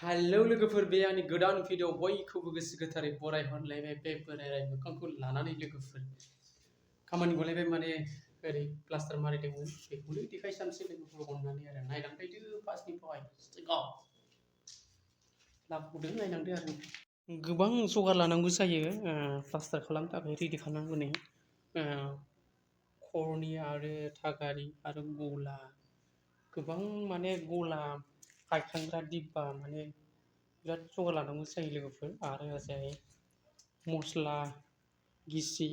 Hello लोगोफोर, बे आंनि गोदान भिडिअ बयखौबो गोसो गोथारै बरायहरलायबाय। बे बोराय मोखांखौ लानानै लोगोफोर खामानि गलायबाय, माने ओरै प्लास्टार मारिदोंमोन, बेखौनो देखायसानोसै लोगोफोर अननानै आरो नायलांदो फार्स्टनिफ्राय स्टिकआव लाबोदो, नायलांदो आरो गोबां जगार लानांगौ जायो प्लास्टार खालामनो थाखाय रेडि खालामनांगौ नै खरनि आरो थागारि आरो गला, गोबां माने गला हायखांग्रा दिब्बा, माने बिराद जगार लानांगौ जायो लोगोफोर। आरो ओजोंहाय मस्ला गिसि,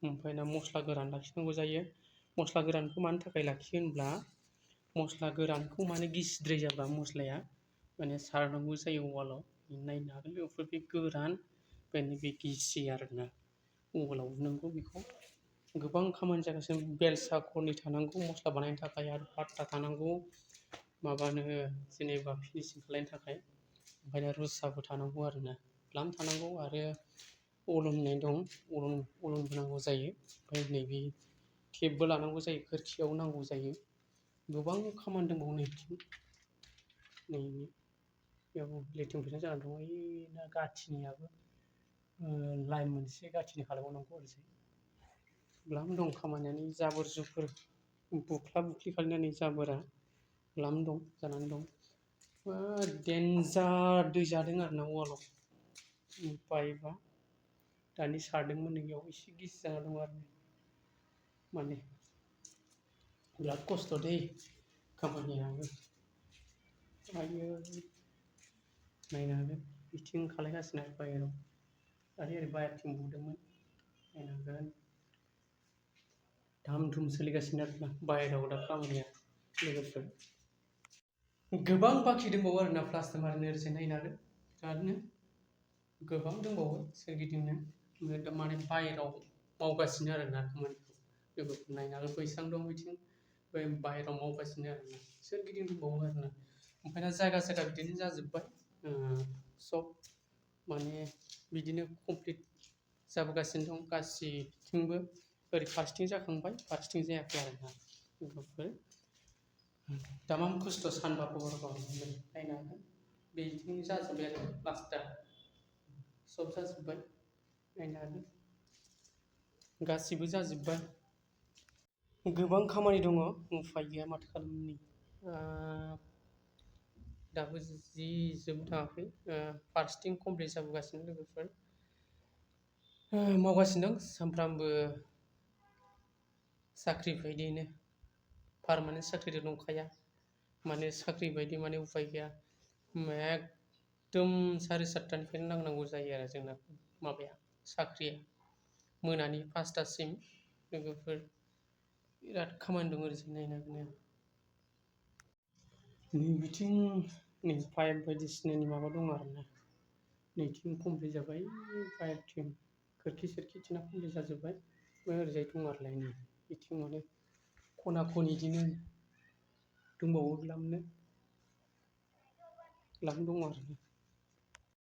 ओमफ्राय ना मस्ला गोरान लाखिनांगौ जायो। मस्ला गोरानखौ मानि थाखाय लाखियो होनब्ला, मस्ला गोरानखौ माने गिसिद्राय जाबा मस्लाया माने सारनांगौ जायो उवालाव। नायनो हागोन लोगोफोर, बे गोरान बेनि बे गिसि आरोना उवालाव उननांगौ। बेखौ गोबां खामानि जागासिनो, बेलसा खरनि थानांगौ मस्ला बानायनो थाखाय, आरो पाट्टा थानांगौ माबानो जेनेबा फिनिशिं खालामनो थाखाय, ओमफ्राय रुसाबो थानांगौ आरोना, ग्लाम थानांगौ, आरो अलन होननाय दं, अलनबो नांगौ जायो। ओमफ्राय नैबे टेपबो लानांगौ जायो, खोरखियाव नांगौ जायो। गोबां खामानि दंबावो नैबे बेयाव लेटिं फिटिं जानानै दं। ना गाथिनियाबो लाइन मोनसे गाथिनि खालामबावनांगौ आरोसै। ग्लाम दं खामानियानो, जाबोर जुबोर बुख्ला बुख्लि खालामनानै जाबोरा ग्लाम दं जानानै दं। डेन्जार दै जादों आरोना वालाव, पाइपआ दानि सारदोंमोन, नैयाव एसे गिसि जाना दं आरो माने बिराद खस्थ' दै खामानियाबो। आयो नायनो हागोन, बिथिं खालायगासिनो आरो बाहेराव, आरो ओरै बाहेरथिं बुदोंमोन, नायनो हागोन धाम धुम सोलिगासिनो आरोना बाहेराव दा खामानिया लोगोफोर। गोबां बाखि दंबावो आरोना प्लास्टार मारिनो, ओरैजाय नायनो हागोन बिरादनो गोबां दंबावो सोरगिदिंनो, माने बाहेराव मावगासिनो आरोना खामानिखौ लोगोफोर नायनो हागोन। बैसां दं बिथिं, बै बाहेराव मावगासिनो आरोना, सोरगिदिं दंबावो आरोना। ओमफ्राय दा जायगा जायगा बिदिनो जाजोब्बाय, सब माने बिदिनो कमप्लिट जाबोगासिनो दं गासैथिंबो। ओरै फारसेथिं जाखांबाय, फारसेथिं जायाखै आरोना लोगोफोर। दामाम खस्थ' सानबाबो हरबाबो नायनो हागोन, बेथिं जाजोब्बाय आरो प्लास्टार सब जाजोब्बाय, नायनो हागोन गासिबो जाजोब्बाय। गोबां खामानि दङ, उफाय गैया माथो खालामनो। दाबो जि जोबनो थाङाखै, फारसेथिं कमप्लिट जाबोगासिनो लोगोफोर। मावगासिनो दं सानफ्रामबो साख्रि बायदियैनो, पारमानेन्ट साख्रिथ' नंखाया, माने साख्रि बायदि माने उफाय गैया। एकदम 7:30निफ्रायनो नांनांगौ जायो आरो जोंना माबाया साख्रिया, मोनानि 5टासिम लोगोफोर। बिराद खामानि दं ओरैजाय नायनो हागोन। नै बिथिं नै पाइप बायदिसिनानि माबा दं आरोना, नैथिं कमप्लिट जाबाय, पाइपथिं खोरखि सोरखिथिंना कमप्लिट जाजोब्बाय। ओरैजाय दं आरोलाय नै बिथिं माने खना खनि बिदिनो दंबावो, ग्लाम दं आरो